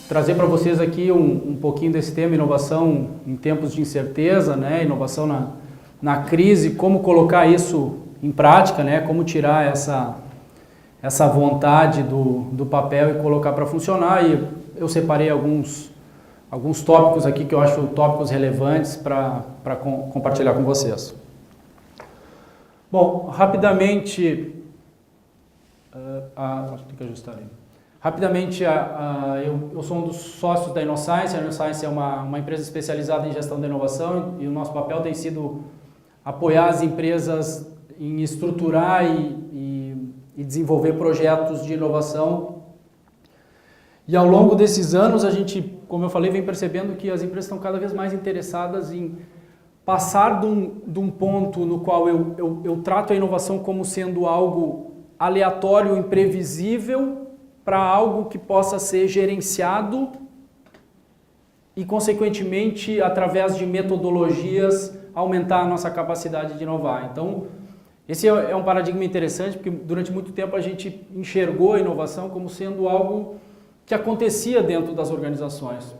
trazer para vocês aqui um pouquinho desse tema, inovação em tempos de incerteza, né? Inovação na crise, como colocar isso em prática, né? Como tirar essa vontade do papel e colocar para funcionar. E eu separei alguns tópicos aqui que eu acho tópicos relevantes para compartilhar com vocês. Bom, rapidamente, tem que ajustar aí. Rapidamente, eu sou um dos sócios da InnoScience. A InnoScience é uma empresa especializada em gestão da inovação e o nosso papel tem sido apoiar as empresas em estruturar e desenvolver projetos de inovação. E ao longo desses anos, a gente, como eu falei, vem percebendo que as empresas estão cada vez mais interessadas em passar de um ponto no qual eu trato a inovação como sendo algo aleatório, imprevisível, para algo que possa ser gerenciado e, consequentemente, através de metodologias, aumentar a nossa capacidade de inovar. Então, esse é um paradigma interessante, porque durante muito tempo a gente enxergou a inovação como sendo algo que acontecia dentro das organizações.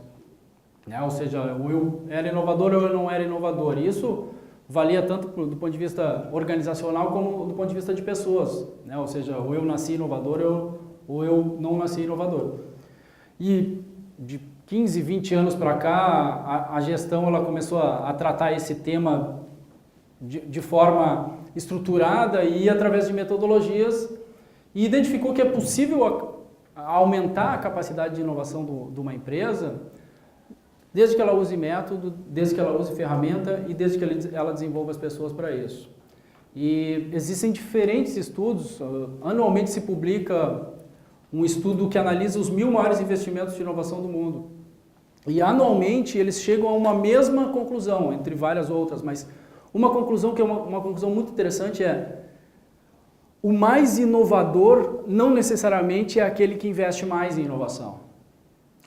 Né? Ou seja, eu era inovador ou eu não era inovador. E isso valia tanto do ponto de vista organizacional como do ponto de vista de pessoas. Né? Ou seja, ou eu nasci inovador ou eu não nasci inovador. E de 15, 20 anos para cá, a gestão ela começou a tratar esse tema de forma estruturada e através de metodologias, e identificou que é possível aumentar a capacidade de inovação de uma empresa desde que ela use método, desde que ela use ferramenta e desde que ela desenvolva as pessoas para isso. E existem diferentes estudos. Anualmente se publica um estudo que analisa os 1000 maiores investimentos de inovação do mundo. E anualmente eles chegam a uma mesma conclusão, entre várias outras, mas uma conclusão que é uma conclusão muito interessante é: o mais inovador não necessariamente é aquele que investe mais em inovação.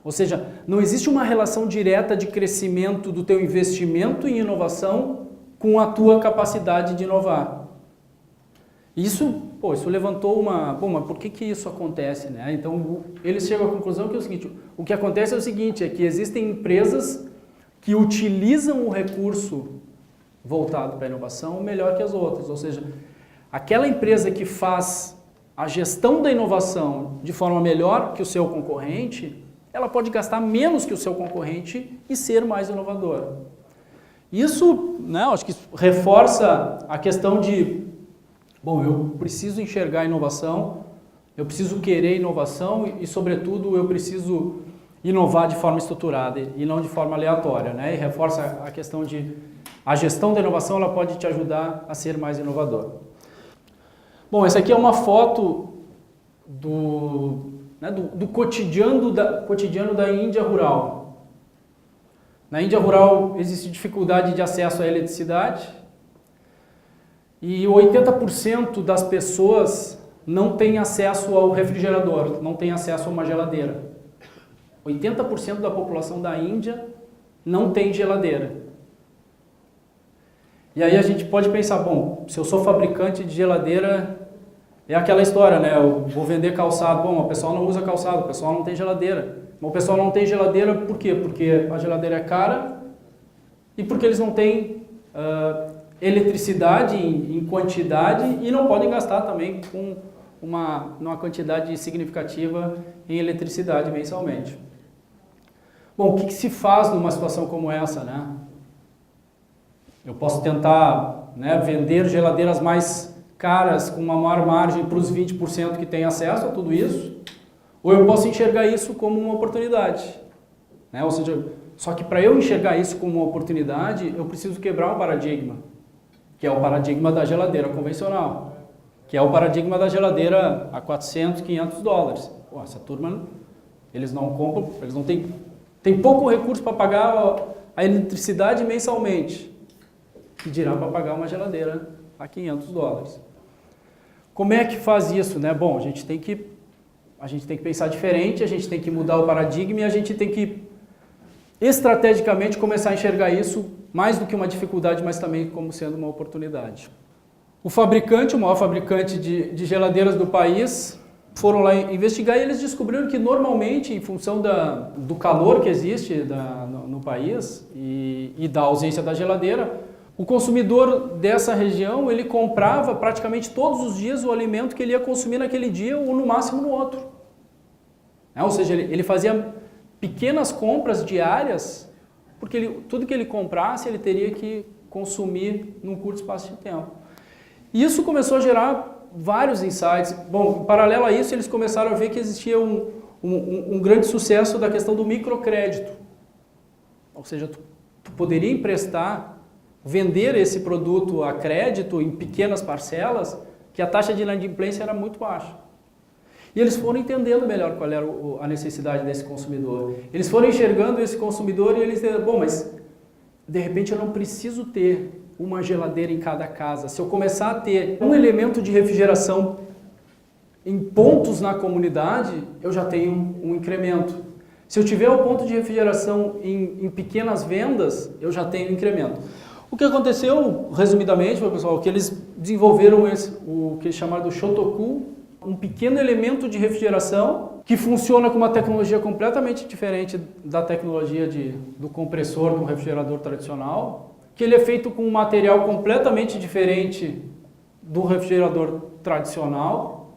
Ou seja, não existe uma relação direta de crescimento do teu investimento em inovação com a tua capacidade de inovar. Isso levantou uma... Bom, mas por que isso acontece, né? Então, eles chegam à conclusão que é o seguinte: o que acontece é o seguinte, é que existem empresas que utilizam o recurso voltado para a inovação melhor que as outras. Ou seja, aquela empresa que faz a gestão da inovação de forma melhor que o seu concorrente, ela pode gastar menos que o seu concorrente e ser mais inovadora. Isso, né, acho que reforça a questão de, bom, eu preciso enxergar a inovação, eu preciso querer inovação e, sobretudo, eu preciso inovar de forma estruturada e não de forma aleatória, né? E reforça a questão de a gestão da inovação, ela pode te ajudar a ser mais inovador. Bom, essa aqui é uma foto do cotidiano da Índia rural. Na Índia rural existe dificuldade de acesso à eletricidade e 80% das pessoas não têm acesso ao refrigerador, não têm acesso a uma geladeira. 80% da população da Índia não tem geladeira. E aí a gente pode pensar, bom, se eu sou fabricante de geladeira, é aquela história, né? Eu vou vender calçado. Bom, o pessoal não usa calçado, o pessoal não tem geladeira. Mas o pessoal não tem geladeira por quê? Porque a geladeira é cara e porque eles não têm eletricidade em quantidade e não podem gastar também com uma quantidade significativa em eletricidade mensalmente. Bom, o que se faz numa situação como essa, né? Eu posso tentar, né, vender geladeiras mais caras com uma maior margem para os 20% que têm acesso a tudo isso, ou eu posso enxergar isso como uma oportunidade. Né? Ou seja, só que para eu enxergar isso como uma oportunidade, eu preciso quebrar um paradigma, que é o paradigma da geladeira convencional, que é o paradigma da geladeira a 400, 500 dólares. Pô, essa turma, eles não compram, eles não têm pouco recurso para pagar a eletricidade mensalmente, que dirá para pagar uma geladeira a 500 dólares. Como é que faz isso, né? Bom, a gente tem que pensar diferente, a gente tem que mudar o paradigma e a gente tem que estrategicamente começar a enxergar isso mais do que uma dificuldade, mas também como sendo uma oportunidade. O maior fabricante de geladeiras do país, foram lá investigar e eles descobriram que normalmente, em função do calor que existe no país e da ausência da geladeira, o consumidor dessa região, ele comprava praticamente todos os dias o alimento que ele ia consumir naquele dia ou no máximo no outro. Ou seja, ele fazia pequenas compras diárias, porque tudo que ele comprasse ele teria que consumir num curto espaço de tempo. E isso começou a gerar vários insights. Bom, em paralelo a isso, eles começaram a ver que existia um grande sucesso da questão do microcrédito. Ou seja, tu poderia emprestar, vender esse produto a crédito em pequenas parcelas, que a taxa de inadimplência era muito baixa. E eles foram entendendo melhor qual era a necessidade desse consumidor. Eles foram enxergando esse consumidor e eles disseram, bom, mas de repente eu não preciso ter uma geladeira em cada casa. Se eu começar a ter um elemento de refrigeração em pontos na comunidade, eu já tenho um incremento. Se eu tiver o ponto de refrigeração em pequenas vendas, eu já tenho um incremento. O que aconteceu, resumidamente, pessoal, que eles desenvolveram o que eles chamaram do Shotoku, um pequeno elemento de refrigeração que funciona com uma tecnologia completamente diferente da tecnologia do compressor do refrigerador tradicional, que ele é feito com um material completamente diferente do refrigerador tradicional,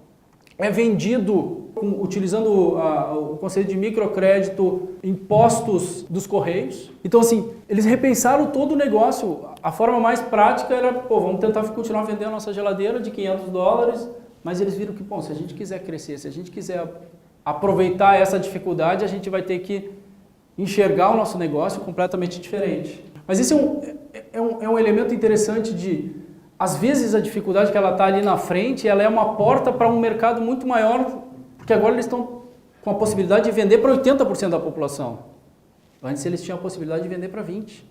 é vendido utilizando o conceito de microcrédito em postos dos Correios. Então, assim, eles repensaram todo o negócio. A forma mais prática era, vamos tentar continuar vendendo a nossa geladeira de $500, mas eles viram que, se a gente quiser crescer, se a gente quiser aproveitar essa dificuldade, a gente vai ter que enxergar o nosso negócio completamente diferente. Mas esse é um elemento interessante às vezes a dificuldade que ela está ali na frente, ela é uma porta para um mercado muito maior, porque agora eles estão com a possibilidade de vender para 80% da população. Antes eles tinham a possibilidade de vender para 20%.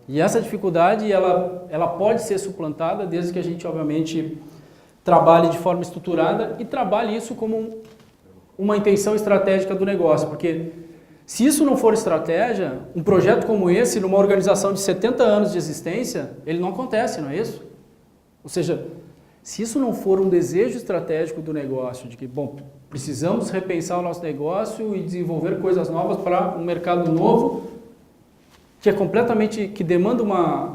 E essa dificuldade, ela pode ser suplantada desde que a gente, obviamente, trabalhe de forma estruturada e trabalhe isso como uma intenção estratégica do negócio, porque se isso não for estratégia, um projeto como esse, numa organização de 70 anos de existência, ele não acontece, não é isso? Ou seja, se isso não for um desejo estratégico do negócio, de que, precisamos repensar o nosso negócio e desenvolver coisas novas para um mercado novo, que é que demanda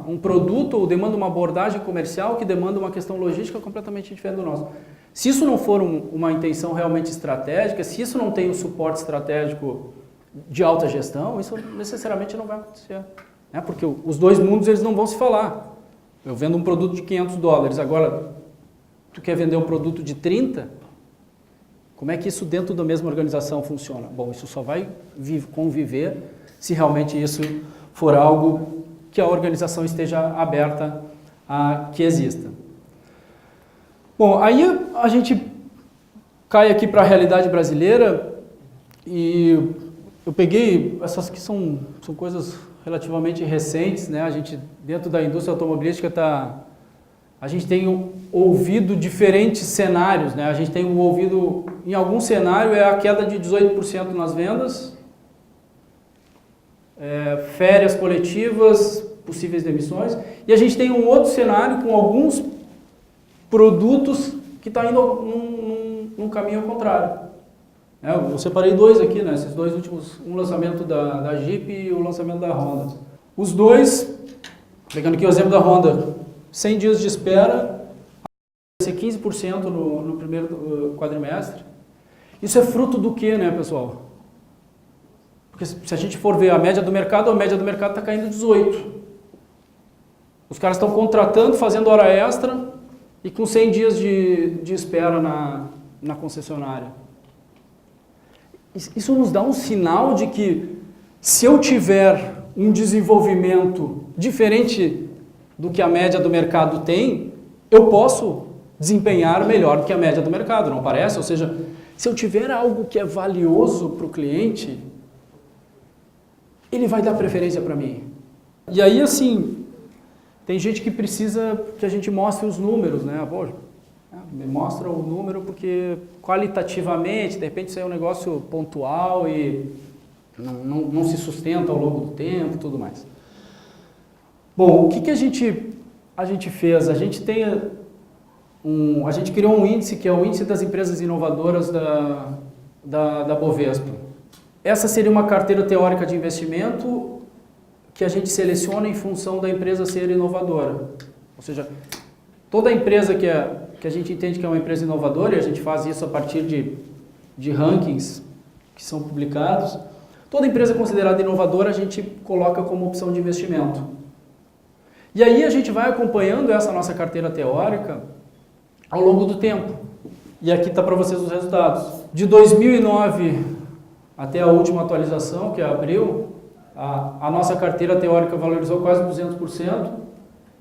um produto ou demanda uma abordagem comercial, que demanda uma questão logística completamente diferente do nosso. Se isso não for uma intenção realmente estratégica, se isso não tem um suporte estratégico de alta gestão, isso necessariamente não vai acontecer. Porque os dois mundos eles não vão se falar. Eu vendo um produto de $500, agora tu quer vender um produto de 30, como é que isso dentro da mesma organização funciona? Isso só vai conviver se realmente isso for algo que a organização esteja aberta a que exista. Bom, aí a gente cai aqui para a realidade brasileira e eu peguei essas que são coisas relativamente recentes, né? A gente, dentro da indústria automobilística, a gente tem ouvido diferentes cenários, né? A gente tem ouvido, em algum cenário, é a queda de 18% nas vendas, férias coletivas, possíveis demissões, e a gente tem um outro cenário com alguns produtos que está indo num caminho ao contrário. Eu separei dois aqui, né? Esses dois últimos, um lançamento da Jeep e o lançamento da Honda. Os dois, pegando aqui o exemplo da Honda, 100 dias de espera, vai ser 15% no primeiro quadrimestre. Isso é fruto do quê, né, pessoal? Porque se a gente for ver a média do mercado está caindo 18%. Os caras estão contratando, fazendo hora extra e com 100 dias de espera na concessionária. Isso nos dá um sinal de que se eu tiver um desenvolvimento diferente do que a média do mercado tem, eu posso desempenhar melhor do que a média do mercado, não parece? Ou seja, se eu tiver algo que é valioso para o cliente, ele vai dar preferência para mim. E aí, assim, tem gente que precisa que a gente mostre os números, né? Me mostra o número porque qualitativamente, de repente, isso é um negócio pontual e não se sustenta ao longo do tempo e tudo mais. Bom, o que a gente fez? A gente tem a gente criou um índice que é o índice das empresas inovadoras da Bovespa. Essa seria uma carteira teórica de investimento que a gente seleciona em função da empresa ser inovadora. Ou seja, toda empresa que a gente entende que é uma empresa inovadora, e a gente faz isso a partir de rankings que são publicados, toda empresa considerada inovadora a gente coloca como opção de investimento. E aí a gente vai acompanhando essa nossa carteira teórica ao longo do tempo. E aqui está para vocês os resultados. De 2009 até a última atualização, que é abril, a nossa carteira teórica valorizou quase 200%,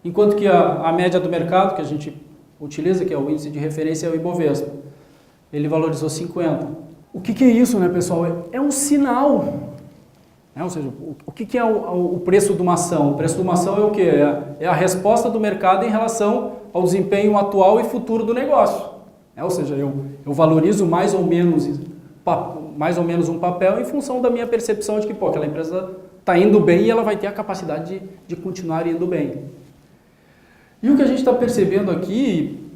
enquanto que a média do mercado, que a gente utiliza, que é o índice de referência, é o Ibovespa, ele valorizou 50%. O que é isso, né, pessoal? É um sinal. Ou seja, o que é o preço de uma ação? O preço de uma ação é o quê? É a resposta do mercado em relação ao desempenho atual e futuro do negócio. Ou seja, eu valorizo mais ou menos um papel em função da minha percepção de que aquela empresa está indo bem e ela vai ter a capacidade de continuar indo bem. E o que a gente está percebendo aqui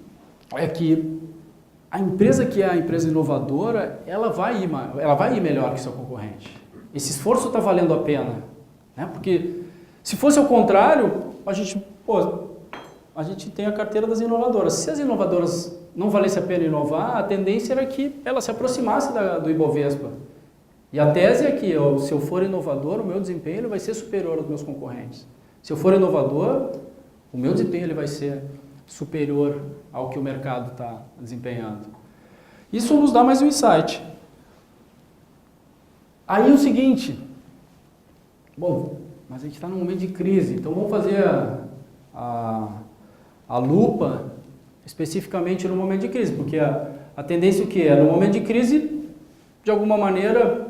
é que a empresa que é a empresa inovadora, ela vai ir melhor que seu concorrente. Esse esforço está valendo a pena, né? Porque se fosse ao contrário, a gente tem a carteira das inovadoras. Se as inovadoras não valesse a pena inovar, a tendência era que ela se aproximasse do Ibovespa. E a tese é que se eu for inovador, o meu desempenho ele vai ser superior aos meus concorrentes. Se eu for inovador, o meu desempenho ele vai ser superior ao que o mercado está desempenhando. Isso nos dá mais um insight. Aí o seguinte, mas a gente está num momento de crise, então vamos fazer a lupa especificamente no momento de crise, porque a tendência o que é? No momento de crise, de alguma maneira,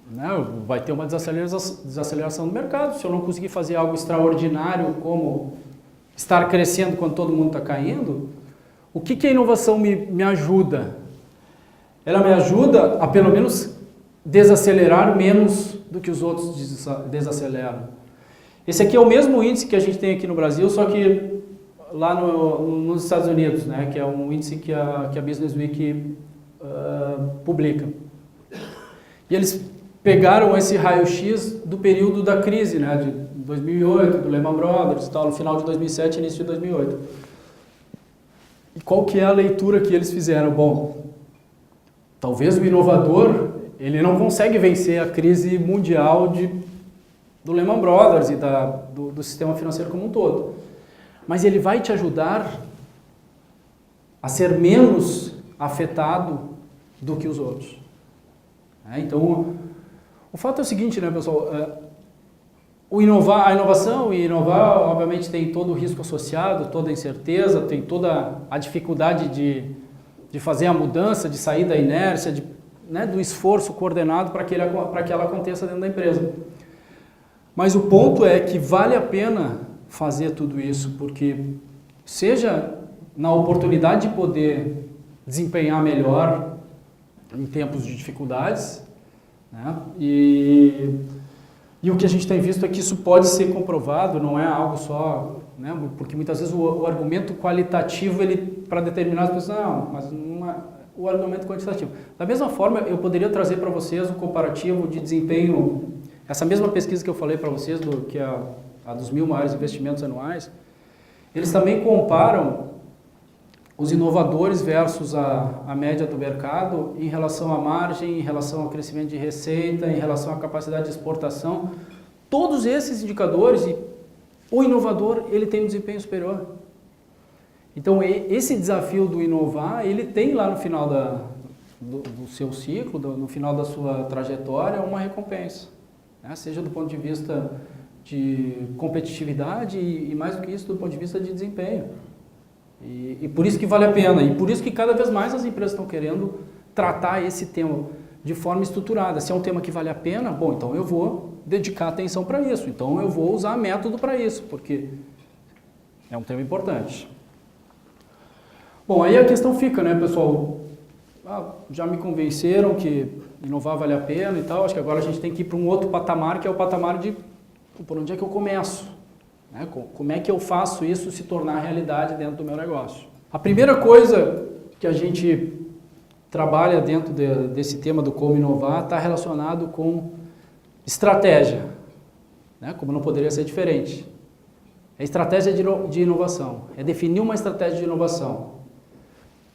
né, vai ter uma desaceleração do mercado. Se eu não conseguir fazer algo extraordinário como estar crescendo quando todo mundo está caindo, o que a inovação me ajuda? Ela me ajuda a pelo menos desacelerar menos do que os outros desaceleram. Esse aqui é o mesmo índice que a gente tem aqui no Brasil, só que lá nos Estados Unidos, né, que é um índice que a Business Week publica. E eles pegaram esse raio-x do período da crise, né, de 2008, do Lehman Brothers, no final de 2007 e início de 2008. E qual que é a leitura que eles fizeram? Bom, talvez o inovador ele não consegue vencer a crise mundial do Lehman Brothers e do sistema financeiro como um todo. Mas ele vai te ajudar a ser menos afetado do que os outros. Então, o fato é o seguinte, né, pessoal? A inovação e inovar, obviamente, tem todo o risco associado, toda a incerteza, tem toda a dificuldade de fazer a mudança, de sair da inércia, do esforço coordenado para que ela aconteça dentro da empresa. Mas o ponto é que vale a pena fazer tudo isso, porque seja na oportunidade de poder desempenhar melhor em tempos de dificuldades, né? E o que a gente tem visto é que isso pode ser comprovado, não é algo só, né? Porque muitas vezes o argumento qualitativo, para determinadas pessoas, não, mas não é o argumento quantitativo. Da mesma forma, eu poderia trazer para vocês o comparativo de desempenho, essa mesma pesquisa que eu falei para vocês, que é a dos 1000 maiores investimentos anuais, eles também comparam os inovadores versus a média do mercado em relação à margem, em relação ao crescimento de receita, em relação à capacidade de exportação. Todos esses indicadores, o inovador ele tem um desempenho superior. Então, esse desafio do inovar, ele tem lá no final do seu ciclo, no final da sua trajetória, uma recompensa. Né? Seja do ponto de vista de competitividade e mais do que isso, do ponto de vista de desempenho. E por isso que vale a pena, e por isso que cada vez mais as empresas estão querendo tratar esse tema de forma estruturada. Se é um tema que vale a pena, bom, então eu vou dedicar atenção para isso, então eu vou usar método para isso, porque é um tema importante. Bom, aí a questão fica, né, pessoal? Já me convenceram que inovar vale a pena e tal, acho que agora a gente tem que ir para um outro patamar, que é o patamar de por onde é que eu começo? Como é que eu faço isso se tornar realidade dentro do meu negócio? A primeira coisa que a gente trabalha dentro desse tema do como inovar está relacionado com estratégia, né? Como não poderia ser diferente. É estratégia de inovação, é definir uma estratégia de inovação.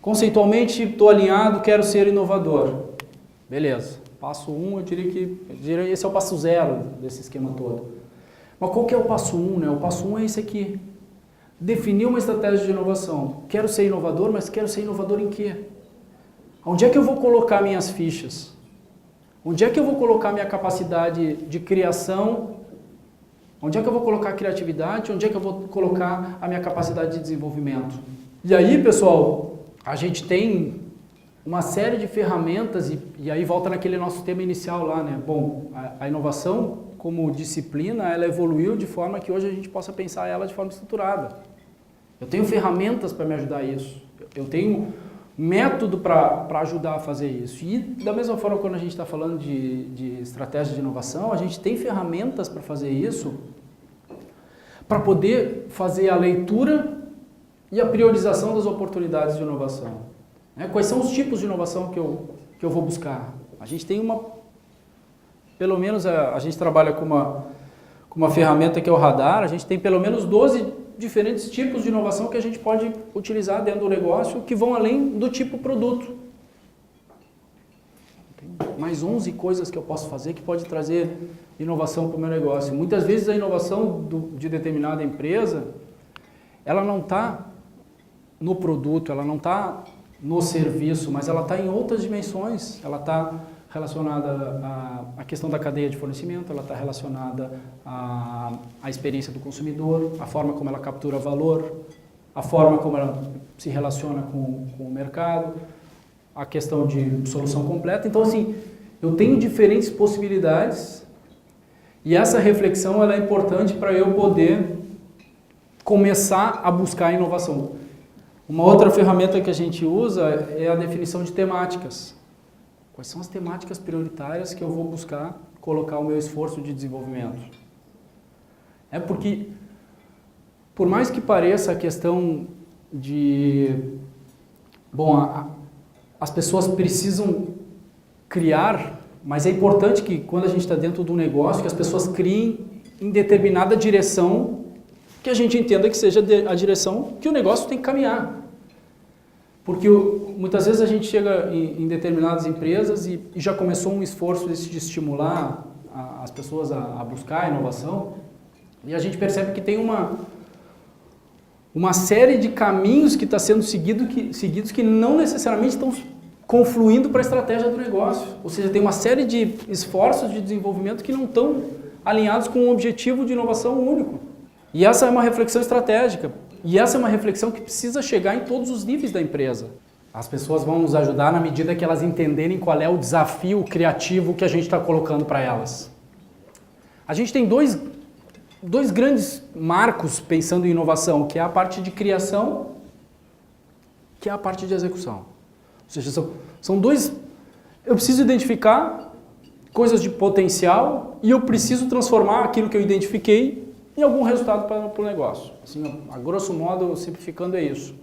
Conceitualmente, estou alinhado, quero ser inovador. Beleza. Passo 1, eu diria que esse é o passo 0 desse esquema todo. Mas qual que é o passo 1, né? O passo 1 é esse aqui. Definir uma estratégia de inovação. Quero ser inovador, mas quero ser inovador em quê? Onde é que eu vou colocar minhas fichas? Onde é que eu vou colocar minha capacidade de criação? Onde é que eu vou colocar a criatividade? Onde é que eu vou colocar a minha capacidade de desenvolvimento? E aí, pessoal, a gente tem uma série de ferramentas e aí volta naquele nosso tema inicial lá, né? Bom, a inovação como disciplina, ela evoluiu de forma que hoje a gente possa pensar ela de forma estruturada. Eu tenho ferramentas para me ajudar a isso. Eu tenho método para ajudar a fazer isso. E da mesma forma, quando a gente está falando de estratégia de inovação, a gente tem ferramentas para fazer isso, para poder fazer a leitura e a priorização das oportunidades de inovação. Quais são os tipos de inovação que eu vou buscar? A gente tem pelo menos a gente trabalha com uma ferramenta que é o radar, a gente tem pelo menos 12 diferentes tipos de inovação que a gente pode utilizar dentro do negócio que vão além do tipo produto. Tem mais 11 coisas que eu posso fazer que pode trazer inovação para o meu negócio. Muitas vezes a inovação de determinada empresa, ela não está no produto, ela não está no serviço, mas ela está em outras dimensões. Ela está relacionada à questão da cadeia de fornecimento, ela está relacionada à experiência do consumidor, a forma como ela captura valor, a forma como ela se relaciona com o mercado, a questão de solução completa. Então, assim, eu tenho diferentes possibilidades e essa reflexão ela é importante para eu poder começar a buscar a inovação. Uma outra ferramenta que a gente usa é a definição de temáticas. Quais são as temáticas prioritárias que eu vou buscar colocar o meu esforço de desenvolvimento? Porque, por mais que pareça a questão de... Bom, as pessoas precisam criar, mas é importante que quando a gente está dentro de um negócio, que as pessoas criem em determinada direção que a gente entenda que seja a direção que o negócio tem que caminhar. Porque muitas vezes a gente chega em determinadas empresas e já começou um esforço de estimular as pessoas a buscar a inovação e a gente percebe que tem uma série de caminhos que está sendo seguidos que não necessariamente estão confluindo para a estratégia do negócio. Ou seja, tem uma série de esforços de desenvolvimento que não estão alinhados com um objetivo de inovação único. E essa é uma reflexão estratégica. E essa é uma reflexão que precisa chegar em todos os níveis da empresa. As pessoas vão nos ajudar na medida que elas entenderem qual é o desafio criativo que a gente está colocando para elas. A gente tem dois grandes marcos pensando em inovação, que é a parte de criação, que é a parte de execução. Ou seja, são dois... Eu preciso identificar coisas de potencial e eu preciso transformar aquilo que eu identifiquei em algum resultado para o negócio. Assim, a grosso modo, simplificando, é isso.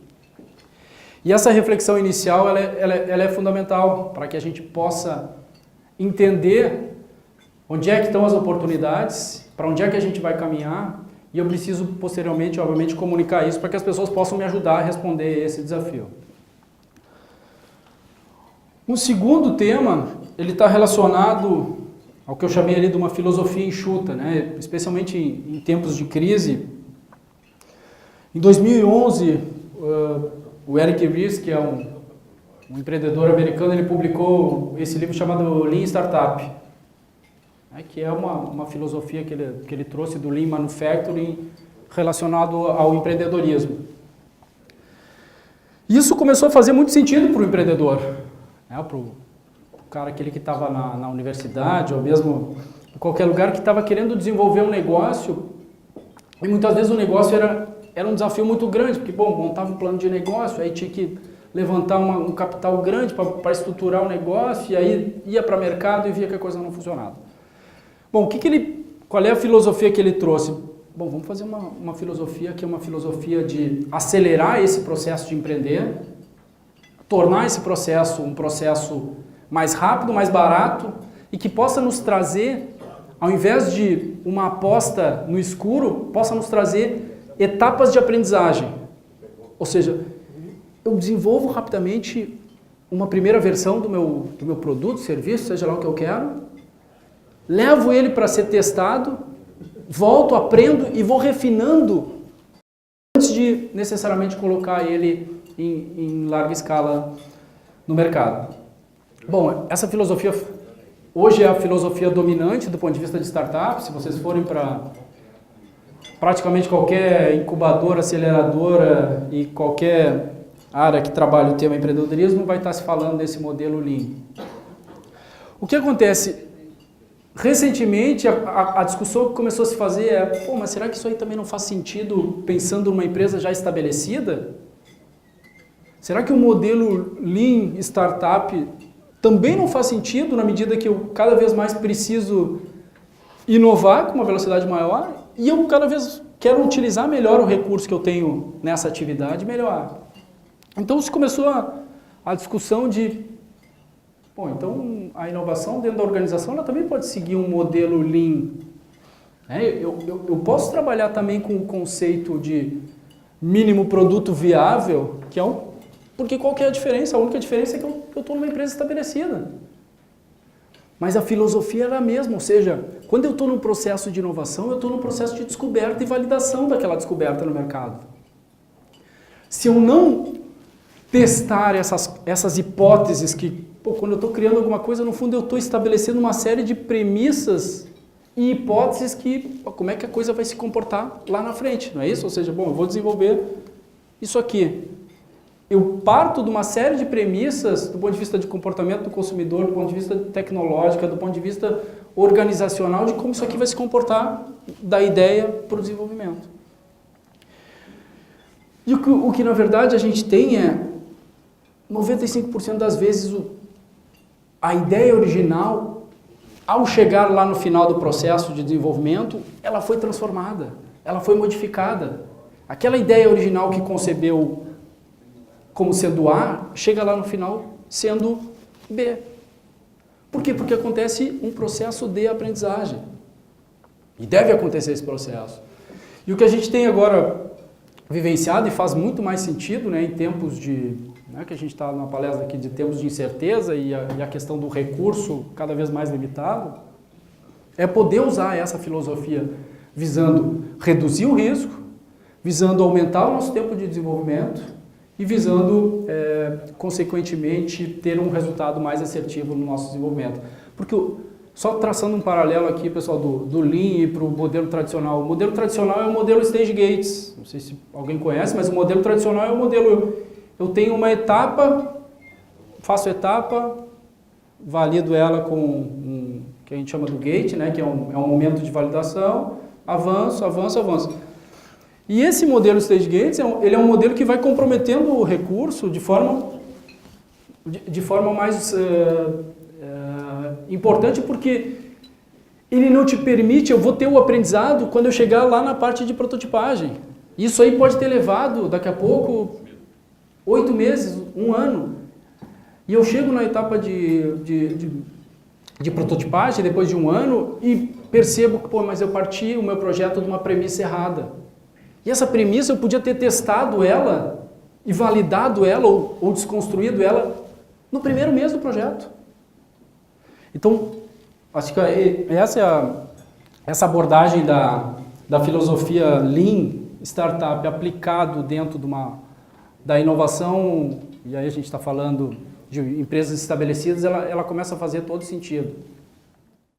E essa reflexão inicial ela é fundamental para que a gente possa entender onde é que estão as oportunidades, para onde é que a gente vai caminhar, e eu preciso posteriormente, obviamente, comunicar isso para que as pessoas possam me ajudar a responder esse desafio. Um segundo tema, ele está relacionado ao que eu chamei ali de uma filosofia enxuta, né? Especialmente em tempos de crise. Em 2011, o Eric Ries, que é um empreendedor americano, ele publicou esse livro chamado Lean Startup, né? Que é uma filosofia que ele trouxe do Lean Manufacturing relacionado ao empreendedorismo. Isso começou a fazer muito sentido para o empreendedor, né? Para o cara aquele que estava na universidade ou mesmo em qualquer lugar que estava querendo desenvolver um negócio e muitas vezes o negócio era um desafio muito grande, porque, bom, montava um plano de negócio, aí tinha que levantar um capital grande para estruturar o negócio e aí ia para o mercado e via que a coisa não funcionava. Bom, qual é a filosofia que ele trouxe? bom, vamos fazer uma filosofia que é uma filosofia de acelerar esse processo de empreender, tornar esse processo um processo mais rápido, mais barato e que possa nos trazer, ao invés de uma aposta no escuro, possa nos trazer etapas de aprendizagem. Ou seja, eu desenvolvo rapidamente uma primeira versão do meu produto, serviço, seja lá o que eu quero, levo ele para ser testado, volto, aprendo e vou refinando antes de necessariamente colocar ele em larga escala no mercado. Bom, essa filosofia hoje é a filosofia dominante do ponto de vista de startup. Se vocês forem para praticamente qualquer incubadora, aceleradora e qualquer área que trabalhe o tema empreendedorismo, vai estar se falando desse modelo Lean. O que acontece? Recentemente, a discussão que começou a se fazer é, pô, mas será que isso aí também não faz sentido pensando numa empresa já estabelecida? Será que o modelo Lean Startup também não faz sentido na medida que eu cada vez mais preciso inovar com uma velocidade maior e eu cada vez quero utilizar melhor o recurso que eu tenho nessa atividade melhor? Então se começou a discussão de, bom, então a inovação dentro da organização ela também pode seguir um modelo Lean. Eu posso trabalhar também com o conceito de mínimo produto viável, que é porque qual que é a diferença? A única diferença é que eu estou numa empresa estabelecida. Mas a filosofia era a mesma, ou seja, quando eu estou num processo de inovação, eu estou num processo de descoberta e validação daquela descoberta no mercado. Se eu não testar essas hipóteses que, pô, quando eu estou criando alguma coisa, no fundo eu estou estabelecendo uma série de premissas e hipóteses que, pô, como é que a coisa vai se comportar lá na frente, não é isso? Ou seja, bom, eu vou desenvolver isso aqui. Eu parto de uma série de premissas do ponto de vista de comportamento do consumidor, do ponto de vista tecnológico, do ponto de vista organizacional, de como isso aqui vai se comportar da ideia para o desenvolvimento. E o que na verdade a gente tem é 95% das vezes a ideia original, ao chegar lá no final do processo de desenvolvimento, ela foi transformada, ela foi modificada. Aquela ideia original que concebeu como sendo A, chega lá no final sendo B. Por quê? Porque acontece um processo de aprendizagem. E deve acontecer esse processo. E o que a gente tem agora vivenciado e faz muito mais sentido, né, em tempos de, né, que a gente está numa palestra aqui de tempos de incerteza e a questão do recurso cada vez mais limitado, é poder usar essa filosofia visando reduzir o risco, visando aumentar o nosso tempo de desenvolvimento e visando, consequentemente, ter um resultado mais assertivo no nosso desenvolvimento. Porque, só traçando um paralelo aqui, pessoal, do Lean e para o modelo tradicional. O modelo tradicional é o modelo Stage Gates. Não sei se alguém conhece, mas o modelo tradicional é o modelo... Eu tenho uma etapa, faço a etapa, valido ela com que a gente chama do gate, né, que é um momento de validação, avanço, avanço, avanço. E esse modelo Stage Gates, ele é um modelo que vai comprometendo o recurso de forma mais importante, porque ele não te permite, eu vou ter o aprendizado quando eu chegar lá na parte de prototipagem. Isso aí pode ter levado, daqui a pouco, 8 meses, 1 ano. E eu chego na etapa de prototipagem, depois de 1 ano, e percebo que, pô, mas eu parti o meu projeto de uma premissa errada. E essa premissa eu podia ter testado ela e validado ela ou desconstruído ela no primeiro mês do projeto. Então, acho que essa abordagem da filosofia Lean Startup aplicado dentro da inovação, e aí a gente está falando de empresas estabelecidas, ela começa a fazer todo sentido.